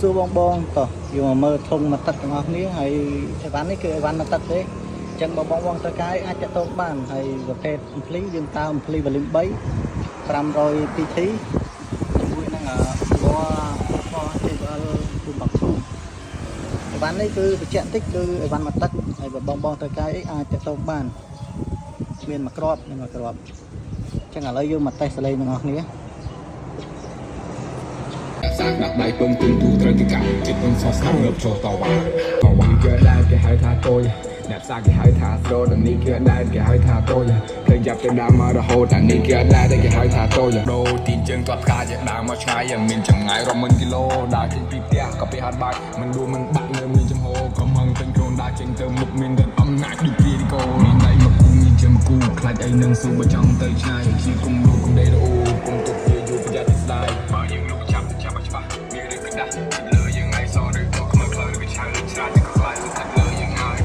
សួរបងបងតោះយកមកមើលធុងមកទឹកទាំងអស់គ្នាហើយអីវ៉ាន់នេះគឺអីវ៉ាន់មកទឹកទេអញ្ចឹងបងបងត្រូវការអាចតាក់ទងបានហើយប្រភេទអំភ្លីយើងតើអំភ្លីវ៉ូលីម3 500 TT ជាមួយនឹងពណ៌ JBL 2បាក់ធុងអីវ៉ាន់នេះគឺបញ្ជាក់តិចគឺអីវ៉ាន់មកទឹកហើយបងបងត្រូវការអីអាចតាក់ទងបានមានមួយគ្រាប់អញ្ចឹងឥឡូវយើងមកតេស្តសលេងទាំងអស់គ្នាសាកដាក់ដៃពឹងទូត្រូវទីកាប់ចិត្តនឹងសោះស្ងើបចូលតវ៉ាគេដែរគេហៅថាតូចអ្នកសាគេហៅថាស្រោដល់នេះគេដែរគេហៅថាតូចឃើញចាប់ទៅដើមមករហូតអានេះគេដែរគេហៅថាតូចដូរទីជើងទាត់ផ្កាជាដើមមកឆ្ងាយយ៉ាងមានចម្ងាយរាប់ម៉ឺនគីឡូដើរចេញពីផ្ទះក៏ពីហាត់បាច់មិនដួលមិនបាក់នៅមានចំហក៏មឹងពេញកូនដើរចេញទៅមុខមានដល់អំណាចដូចព្រាកោមានដៃមកគូមានជាមកគូខ្លាច់អីនឹងស៊ូបើចង់ទៅឆ្ងាយជាគុំលូគុំដេរអូគុំទុកជាយូរប្រយ័ត្នស្ដាយបើយើងលូចាប់ឲ្យច្បាស់មានរឿងក្តាស់លើយើងឯងសឬក៏ខ្មៅខ្លោចវាឆៅឆ្លាតក៏ខ្លាចទៅលើយើងហើយ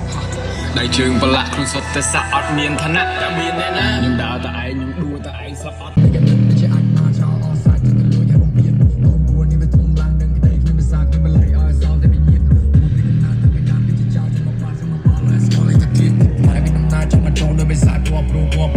ដៃជើងប្រឡាក់ខ្លួនសុទ្ធតែសាក់អត់មានឋានៈតែមានអ្នកណាខ្ញុំដើរតែឯងខ្ញុំដួលតែឯងសក់អត់ជាអាចមកចោលអស់សាច់ទៅលួចឲ្យបំពេញពួននេះវាធំឡើងនឹងក្តីគ្មានភាសាគេមិនលៃឲ្យសល់តែវិញ្ញាណពួកនេះណាទៅមិនតាមពីចោលទៅមកបាត់ទៅមកបល់ឲ្យស្គាល់ឲ្យតែគៀកមកពីដំណើរចង់មកចូលដោយបិសាចពណ៌ព្រោះពណ៌